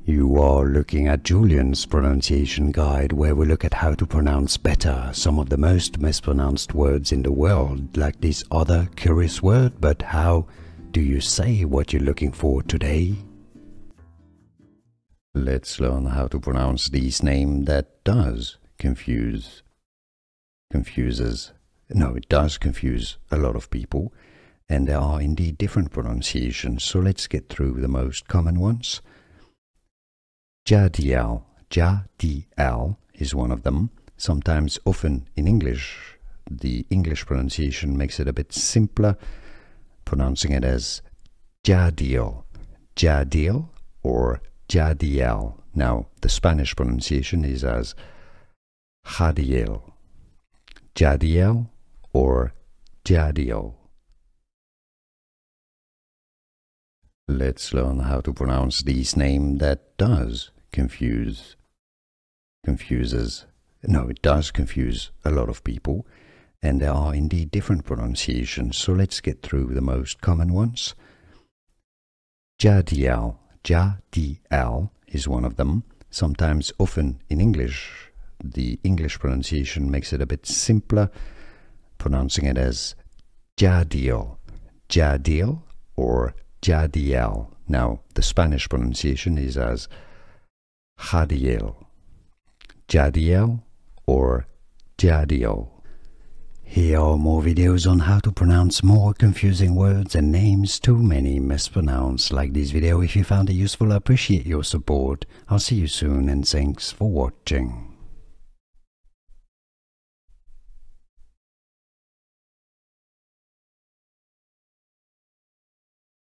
You are looking at Julian's pronunciation guide, where we look at how to pronounce better some of the most mispronounced words in the world, like this other curious word. But how do you say what you're looking for today? Let's learn how to pronounce this name that does confuses. No, it does confuse a lot of people, and there are indeed different pronunciations, so let's get through the most common ones. Jadiel, Jadiel is one of them. Sometimes, often in English, the English pronunciation makes it a bit simpler, pronouncing it as Jadiel, Jadiel or Jadiel. Now, the Spanish pronunciation is as Jadiel, Jadiel or Jadiel. Let's learn how to pronounce this name that does confuses. No, it does confuse a lot of people, and there are indeed different pronunciations, so let's get through the most common ones. Jadiel, Jadiel is one of them. Sometimes, often in English, the English pronunciation makes it a bit simpler, pronouncing it as Jadiel, Jadiel or Jadiel. Now, the Spanish pronunciation is as Jadiel, Jadiel or Jadiel. Here are more videos on how to pronounce more confusing words and names too many mispronounced. Like this video if you found it useful. I appreciate your support. I'll see you soon, and thanks for watching.